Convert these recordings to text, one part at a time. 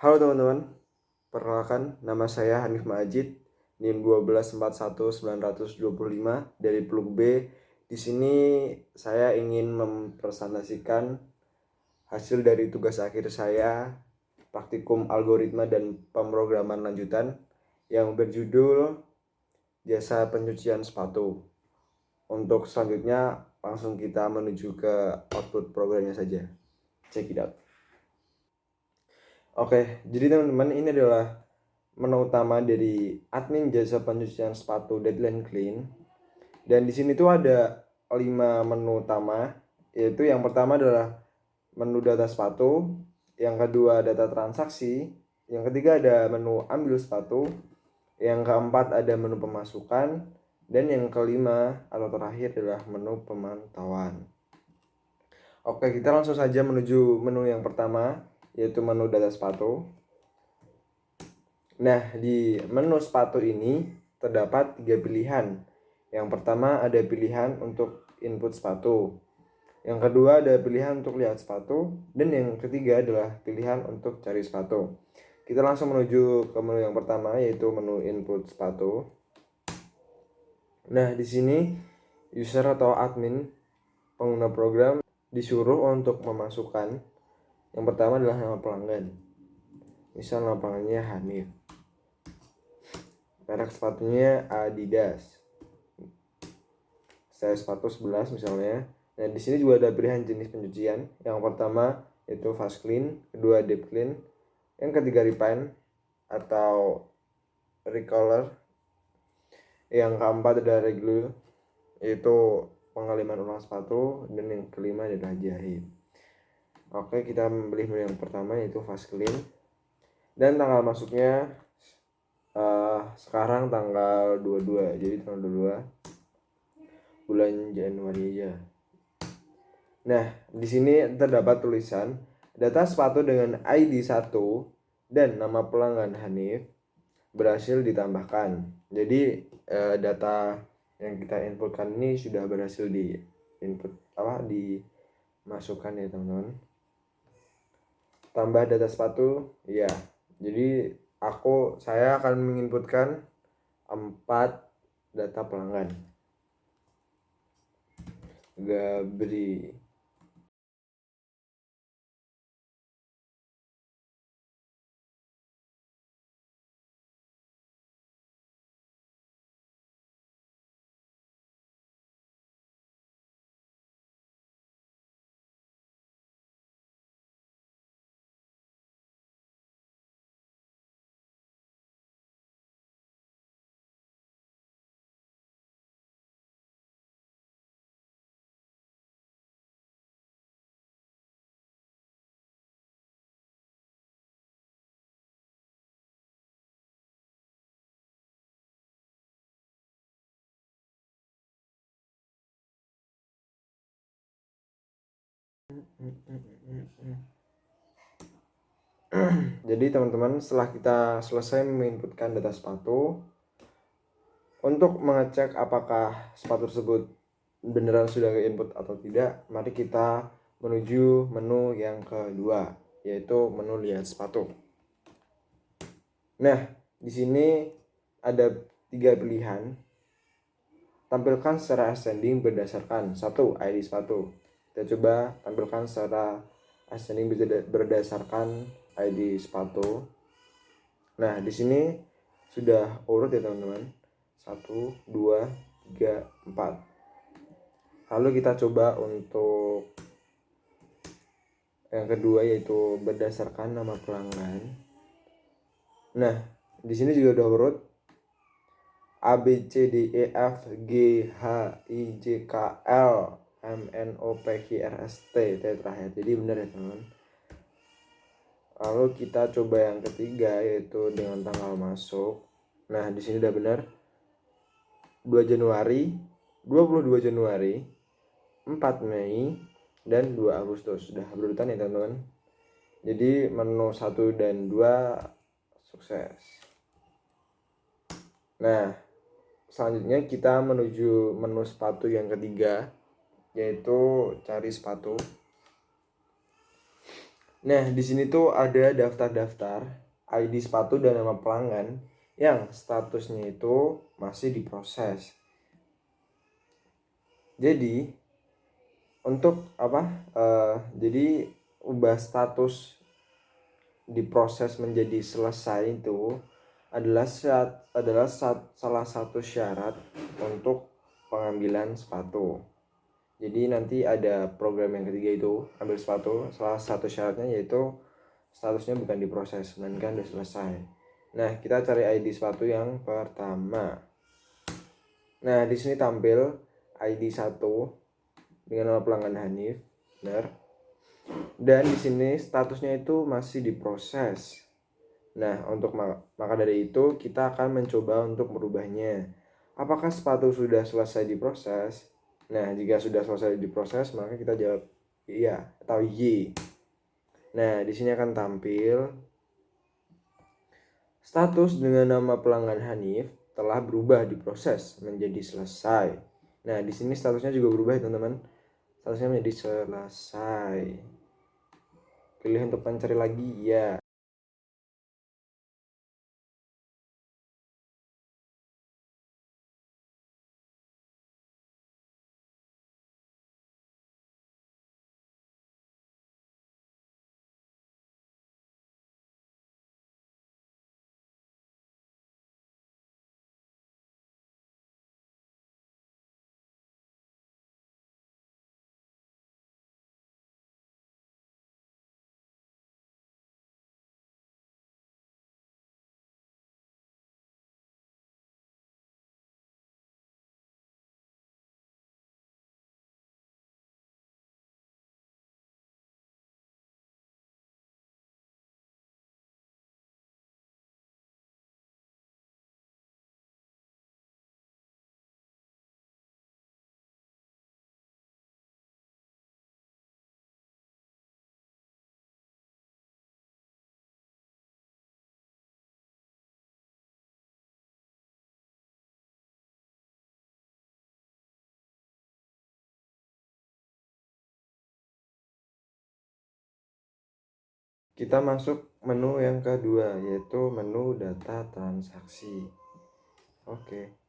Halo teman-teman, perkenalkan nama saya Hanif Majid, NIM 1241925 dari Peluk B. Di sini saya ingin mempresentasikan hasil dari tugas akhir saya, praktikum algoritma dan pemrograman lanjutan yang berjudul jasa pencucian sepatu. Untuk selanjutnya langsung kita menuju ke output programnya saja. Check it out. Oke, jadi teman-teman, ini adalah menu utama dari admin jasa pencucian sepatu Deadline Clean. Dan di sini tuh ada 5 menu utama, yaitu yang pertama adalah menu data sepatu, yang kedua data transaksi, yang ketiga ada menu ambil sepatu, yang keempat ada menu pemasukan, dan yang kelima atau terakhir adalah menu pemantauan. Oke, kita langsung saja menuju menu yang pertama, yaitu menu data sepatu. Nah, di menu sepatu ini terdapat 3 pilihan. Yang pertama ada pilihan untuk input sepatu. Yang kedua ada pilihan untuk lihat sepatu. Dan yang ketiga adalah pilihan untuk cari sepatu. Kita langsung menuju ke menu yang pertama, yaitu menu input sepatu. Nah, di sini user atau admin pengguna program disuruh untuk memasukkan yang pertama adalah nama pelanggan. Misal nama pelanggannya Hanif. Merek sepatunya Adidas. Saya sepatu 11 misalnya. Nah, di sini juga ada pilihan jenis pencucian. Yang pertama yaitu fast clean, kedua deep clean, yang ketiga refine atau recolor, yang keempat ada regular, yaitu pengaliman ulang sepatu, dan yang kelima adalah jahit. Oke, kita memilih yang pertama yaitu fast clean. Dan tanggal masuknya sekarang tanggal 22, jadi tanggal 22 bulan Januari aja. Nah, di sini terdapat tulisan data sepatu dengan ID 1 dan nama pelanggan Hanif berhasil ditambahkan. Jadi data yang kita inputkan ini sudah berhasil dimasukkan ya teman-teman. Tambah data sepatu, ya. Jadi saya akan menginputkan 4 data pelanggan. Gabri. Jadi teman-teman, setelah kita selesai menginputkan data sepatu, untuk mengecek apakah sepatu tersebut beneran sudah ke-input atau tidak, mari kita menuju menu yang kedua, yaitu menu lihat sepatu. Nah, di sini ada 3 pilihan. Tampilkan secara ascending berdasarkan 1. ID sepatu. Kita coba tampilkan secara ascending berdasarkan ID sepatu. Nah, di sini sudah urut ya teman-teman. 1, 2, 3, 4. Lalu kita coba untuk yang kedua, yaitu berdasarkan nama pelanggan. Nah, di sini juga udah urut A, B, C, D, E, F, G, H, I, J, K, L, M, N, O, P, Q, R, S, T, terakhir. Jadi benar ya teman-teman. Lalu kita coba yang ketiga, yaitu dengan tanggal masuk. Nah, di sini udah benar. 2 Januari, 22 Januari, 4 Mei, dan 2 Agustus. Sudah berurutan ya teman-teman. Jadi menu 1 dan 2 sukses. Nah, selanjutnya kita menuju menu sepatu yang ketiga, yaitu cari sepatu. Nah, di sini tuh ada daftar-daftar ID sepatu dan nama pelanggan yang statusnya itu masih diproses. Jadi untuk apa? Jadi ubah status diproses menjadi selesai itu adalah salah satu syarat untuk pengambilan sepatu. Jadi nanti ada program yang ketiga itu ambil sepatu. Salah satu syaratnya yaitu statusnya bukan diproses, melainkan sudah selesai. Nah, kita cari ID sepatu yang pertama. Nah, di sini tampil ID 1 dengan nama pelanggan Hanif, benar. Dan di sini statusnya itu masih diproses. Nah, untuk maka dari itu kita akan mencoba untuk merubahnya. Apakah sepatu sudah selesai diproses? Nah, jika sudah selesai diproses, maka kita jawab iya atau Y. Nah, di sini akan tampil status dengan nama pelanggan Hanif telah berubah diproses menjadi selesai. Nah, di sini statusnya juga berubah ya, teman-teman. Statusnya menjadi selesai. Pilih untuk mencari lagi ya. Kita masuk menu yang kedua, yaitu menu data transaksi. Oke.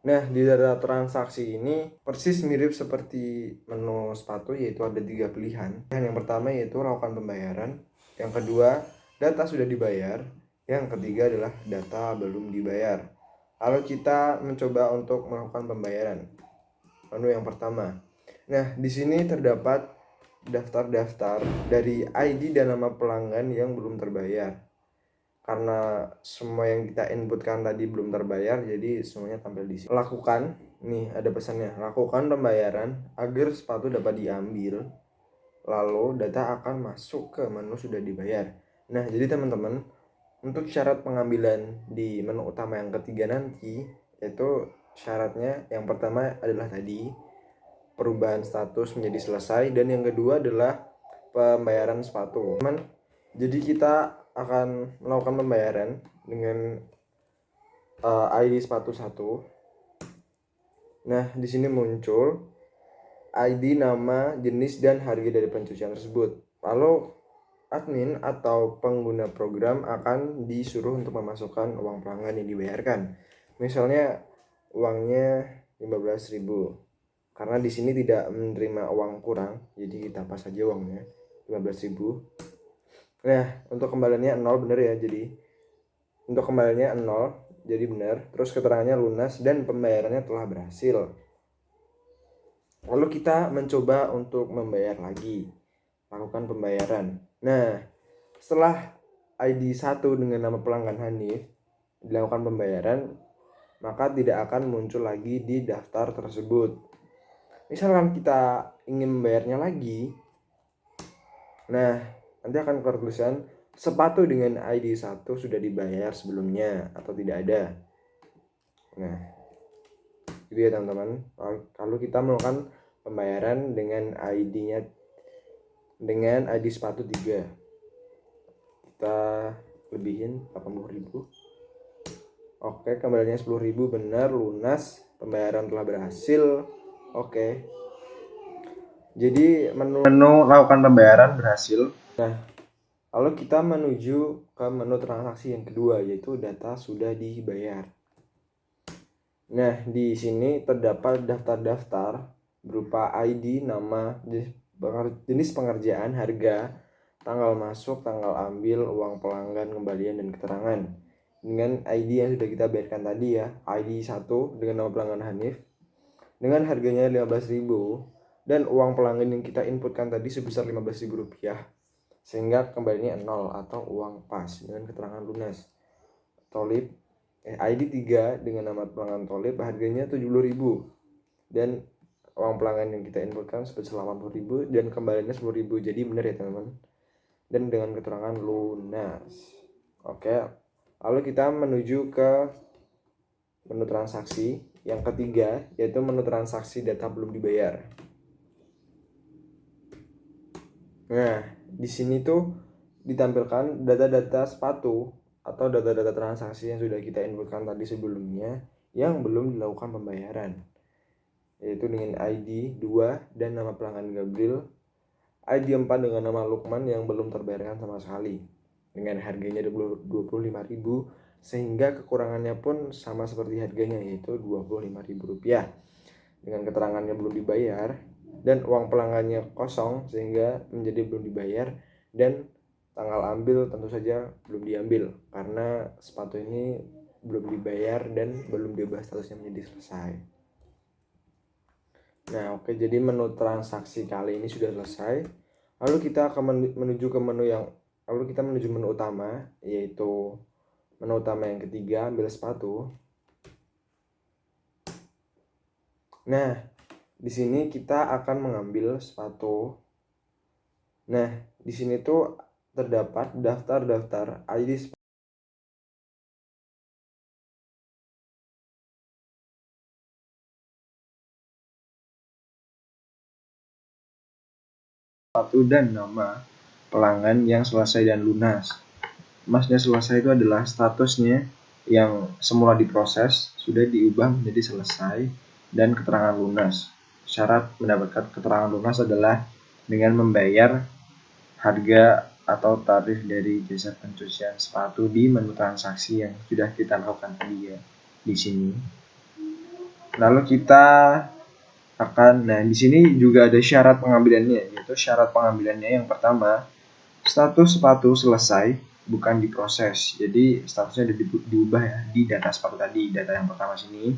Nah, di data transaksi ini persis mirip seperti menu sepatu, yaitu ada 3 pilihan. Yang pertama yaitu lakukan pembayaran. Yang kedua, data sudah dibayar. Yang ketiga adalah data belum dibayar. Lalu kita mencoba untuk melakukan pembayaran. Menu yang pertama. Nah, di sini terdapat daftar-daftar dari ID dan nama pelanggan yang belum terbayar. Karena semua yang kita inputkan tadi belum terbayar, jadi semuanya tampil di sini. Lakukan, nih ada pesannya, lakukan pembayaran agar sepatu dapat diambil. Lalu data akan masuk ke menu sudah dibayar. Nah, jadi teman-teman, untuk syarat pengambilan di menu utama yang ketiga nanti, yaitu syaratnya yang pertama adalah tadi perubahan status menjadi selesai, dan yang kedua adalah pembayaran sepatu. Jadi kita akan melakukan pembayaran dengan ID sepatu 1. Nah, di sini muncul ID, nama, jenis, dan harga dari pencucian tersebut. Lalu admin atau pengguna program akan disuruh untuk memasukkan uang pelanggan yang dibayarkan. Misalnya uangnya 15.000. Karena di sini tidak menerima uang kurang, jadi kita pas aja uangnya 15.000. Nah, untuk kembaliannya 0 bener ya, jadi untuk kembaliannya 0 jadi benar. Terus keterangannya lunas dan pembayarannya telah berhasil. Lalu kita mencoba untuk membayar lagi. Lakukan pembayaran. Nah, setelah ID 1 dengan nama pelanggan Hanif dilakukan pembayaran, maka tidak akan muncul lagi di daftar tersebut. Misalkan kita ingin membayarnya lagi, nah nanti akan keluar tulisan sepatu dengan ID 1 sudah dibayar sebelumnya atau tidak ada. Nah, itu ya teman-teman. Kalau kita melakukan pembayaran dengan ID-nya dengan ID sepatu 3, kita lebihin 80.000. Oke, kembalinya 10.000 benar, lunas, pembayaran telah berhasil. Oke. Jadi menu lakukan pembayaran berhasil. Nah, Lalu kita menuju ke menu transaksi yang kedua, yaitu data sudah dibayar. Nah, di sini terdapat daftar-daftar berupa ID, nama, jenis pengerjaan, harga, tanggal masuk, tanggal ambil, uang pelanggan, kembalian, dan keterangan. Dengan ID yang sudah kita bayarkan tadi ya, ID 1 dengan nama pelanggan Hanif, dengan harganya 15.000 dan uang pelanggan yang kita inputkan tadi sebesar Rp15.000, sehingga kembalinya 0 atau uang pas dengan keterangan lunas. Tolib ID 3 dengan nama pelanggan Tolib, harganya 70.000 dan uang pelanggan yang kita inputkan sebesar 80.000 dan kembalinya 10.000. Jadi benar ya teman-teman, dan dengan keterangan lunas. Oke, lalu kita menuju ke menu transaksi yang ketiga, yaitu menu transaksi data belum dibayar. Nah, di sini tuh ditampilkan data-data sepatu atau data-data transaksi yang sudah kita inputkan tadi sebelumnya yang belum dilakukan pembayaran, yaitu dengan ID 2 dan nama pelanggan Gabriel, ID 4 dengan nama Lukman yang belum terbayarkan sama sekali dengan harganya 25.000, sehingga kekurangannya pun sama seperti harganya, yaitu Rp25.000 dengan keterangannya belum dibayar dan uang pelanggannya kosong sehingga menjadi belum dibayar, dan tanggal ambil tentu saja belum diambil karena sepatu ini belum dibayar dan belum diubah statusnya menjadi selesai. Nah, oke, jadi menu transaksi kali ini sudah selesai. Lalu kita akan menuju ke menu utama, yaitu menu utama yang ketiga, ambil sepatu. Nah, di sini kita akan mengambil sepatu. Nah, di sini tuh terdapat daftar-daftar ID sepatu dan nama pelanggan yang selesai dan lunas. Maksudnya selesai itu adalah statusnya yang semula diproses sudah diubah menjadi selesai dan keterangan lunas. Syarat mendapatkan keterangan lunas adalah dengan membayar harga atau tarif dari jasa pencucian sepatu di menu transaksi yang sudah kita lakukan tadi ya di sini. Lalu kita nah di sini juga ada syarat pengambilannya, yaitu syarat pengambilannya yang pertama, status sepatu selesai bukan diproses. Jadi statusnya diubah ya di data sepatu tadi, data yang pertama sini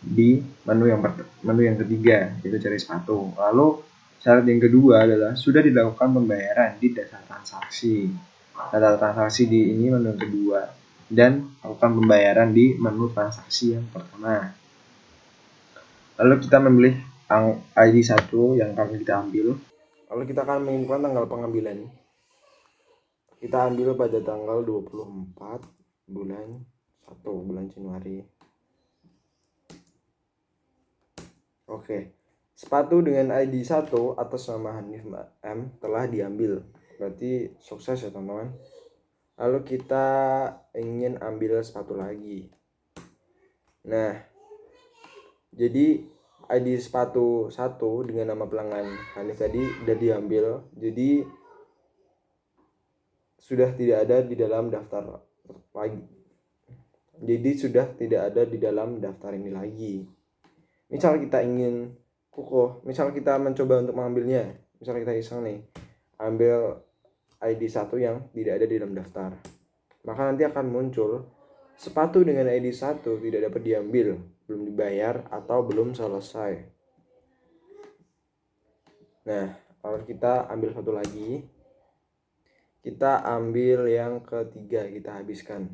di menu yang ketiga, yaitu cari sepatu. Lalu syarat yang kedua adalah sudah dilakukan pembayaran di data transaksi. Data transaksi di ini menu yang kedua, dan lakukan pembayaran di menu transaksi yang pertama. Lalu kita memilih ID 1 yang akan kita ambil. Lalu kita akan menginputkan tanggal pengambilan. Kita ambil pada tanggal 24 bulan 1 bulan Januari. Oke. Sepatu dengan ID 1 atas nama Hanif M telah diambil. Berarti sukses ya teman-teman. Lalu kita ingin ambil sepatu lagi. Nah, jadi ID sepatu 1 dengan nama pelanggan Hanif tadi udah diambil. Jadi sudah tidak ada di dalam daftar lagi. Jadi sudah tidak ada di dalam daftar ini lagi. Misal kita ingin misal kita mencoba untuk mengambilnya. Misal kita iseng nih, ambil ID 1 yang tidak ada di dalam daftar. Maka nanti akan muncul sepatu dengan ID 1 tidak dapat diambil, belum dibayar atau belum selesai. Nah, kalau kita ambil satu lagi, kita ambil yang ketiga, kita habiskan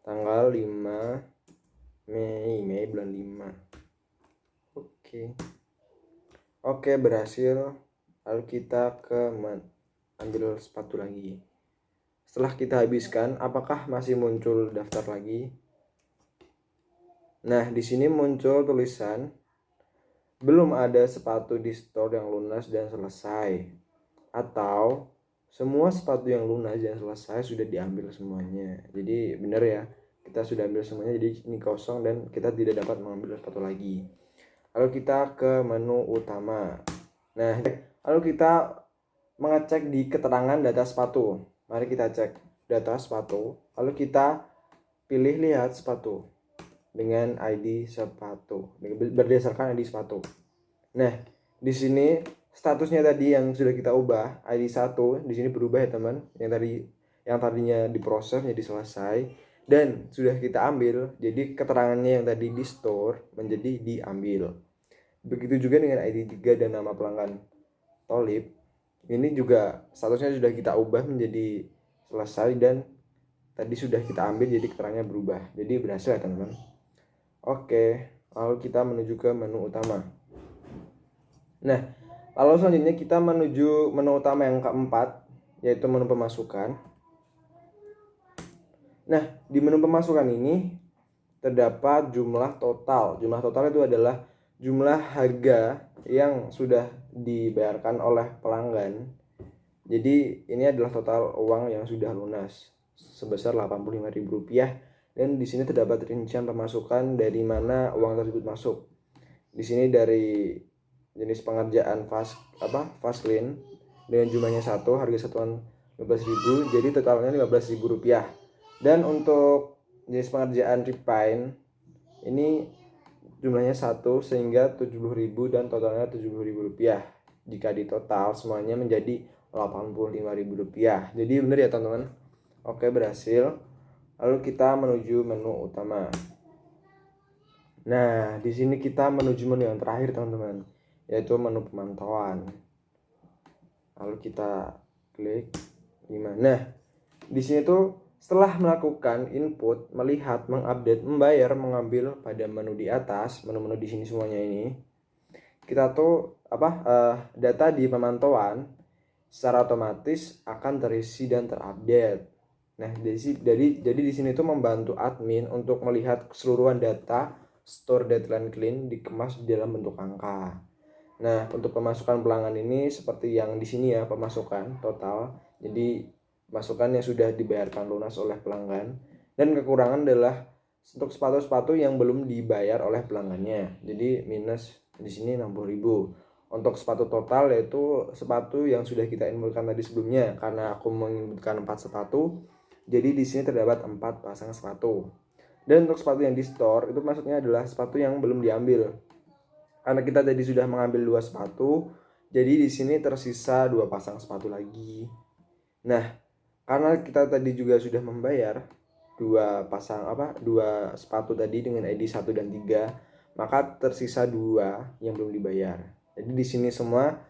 tanggal 5 Mei bulan 5. Oke, berhasil. Lalu kita ambil sepatu lagi. Setelah kita habiskan, apakah masih muncul daftar lagi? Nah, di sini muncul tulisan belum ada sepatu di store yang lunas dan selesai, atau semua sepatu yang lunas dan selesai sudah diambil semuanya. Jadi benar ya, kita sudah ambil semuanya, jadi ini kosong dan kita tidak dapat mengambil sepatu lagi. Lalu kita ke menu utama. Nah, lalu kita mengecek di keterangan data sepatu. Mari kita cek data sepatu, lalu kita pilih lihat sepatu dengan ID sepatu, berdasarkan ID sepatu. Nah, di sini statusnya tadi yang sudah kita ubah, ID 1 di sini berubah ya teman. Yang tadinya diproses jadi selesai dan sudah kita ambil, jadi keterangannya yang tadi di store menjadi diambil. Begitu juga dengan ID 3 dan nama pelanggan Tolib. Ini juga statusnya sudah kita ubah menjadi selesai dan tadi sudah kita ambil, jadi keterangannya berubah. Jadi berhasil ya teman-teman. Oke, lalu kita menuju ke menu utama. Nah, lalu selanjutnya kita menuju menu utama yang keempat, yaitu menu pemasukan. Nah, di menu pemasukan ini terdapat jumlah total. Jumlah total itu adalah jumlah harga yang sudah dibayarkan oleh pelanggan. Jadi ini adalah total uang yang sudah lunas sebesar Rp85.000 dan di sini terdapat rincian pemasukan dari mana uang tersebut masuk. Di sini dari jenis pengerjaan fast clean dengan jumlahnya 1, harga satuan 15.000, jadi totalnya Rp15.000. Dan untuk jenis pengerjaan refine ini jumlahnya 1 sehingga 70.000 dan totalnya Rp70.000. Jika di total semuanya menjadi Rp85.000. Jadi benar ya teman-teman. Oke, berhasil. Lalu kita menuju menu utama. Nah, di sini kita menuju menu yang terakhir teman-teman, yaitu menu pemantauan. Lalu kita klik gimana. Nah, di sini tuh setelah melakukan input, melihat, mengupdate, membayar, mengambil pada menu di atas, menu-menu di sini semuanya ini, kita tuh data di pemantauan secara otomatis akan terisi dan terupdate. Nah, jadi di sini tuh membantu admin untuk melihat keseluruhan data store deadline clean dikemas dalam bentuk angka. Nah, untuk pemasukan pelanggan ini seperti yang di sini ya, pemasukan total. Jadi masukan yang sudah dibayarkan lunas oleh pelanggan, dan kekurangan adalah untuk sepatu-sepatu yang belum dibayar oleh pelanggannya. Jadi minus di sini 60.000. Untuk sepatu total yaitu sepatu yang sudah kita inputkan tadi sebelumnya, karena aku menginputkan 4 sepatu. Jadi di sini terdapat 4 pasang sepatu. Dan untuk sepatu yang di store itu maksudnya adalah sepatu yang belum diambil. Karena kita tadi sudah mengambil 2 sepatu, jadi di sini tersisa 2 pasang sepatu lagi. Nah, karena kita tadi juga sudah membayar 2 sepatu tadi dengan ID 1 dan 3, maka tersisa 2 yang belum dibayar. Jadi di sini semua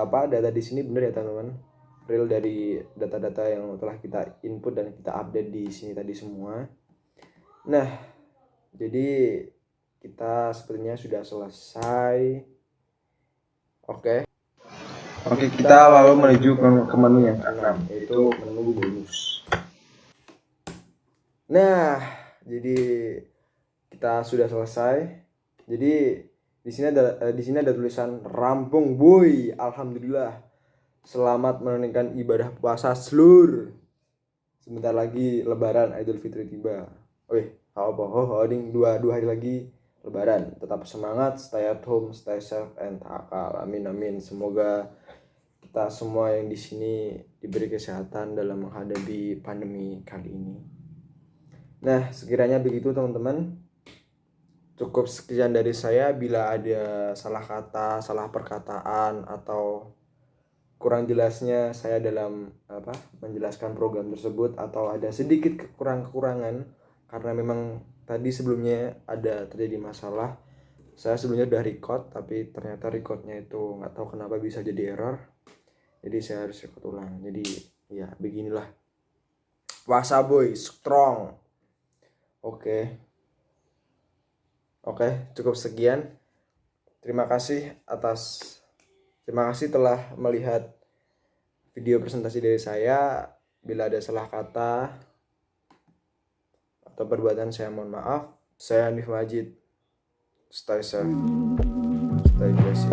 data di sini benar ya teman-teman. Real dari data-data yang telah kita input dan kita update di sini tadi semua. Nah, jadi kita sepertinya sudah selesai. Oke, kita lalu menuju ke menu yang ke-6, yaitu menu bonus. Nah, jadi kita sudah selesai. Jadi di sini ada tulisan rampung boy. Alhamdulillah. Selamat menunaikan ibadah puasa seluruh. Sebentar lagi Lebaran Idul Fitri tiba. Dua hari lagi Lebaran. Tetap semangat, stay at home, stay safe and tawakal. Amin. Semoga kita semua yang di sini diberi kesehatan dalam menghadapi pandemi kali ini. Nah, sekiranya begitu teman-teman. Cukup sekian dari saya. Bila ada salah kata, salah perkataan atau kurang jelasnya saya dalam menjelaskan program tersebut, atau ada sedikit kekurangan karena memang tadi sebelumnya ada terjadi masalah. Saya sebelumnya udah record tapi ternyata recordnya itu nggak tahu kenapa bisa jadi error, jadi saya harus record ulang. Jadi ya beginilah, puasa boy strong. Oke, cukup sekian. Terima kasih telah melihat video presentasi dari saya. Bila ada salah kata atau perbuatan saya mohon maaf. Saya Hanif Majid. Stay safe, stay blessed.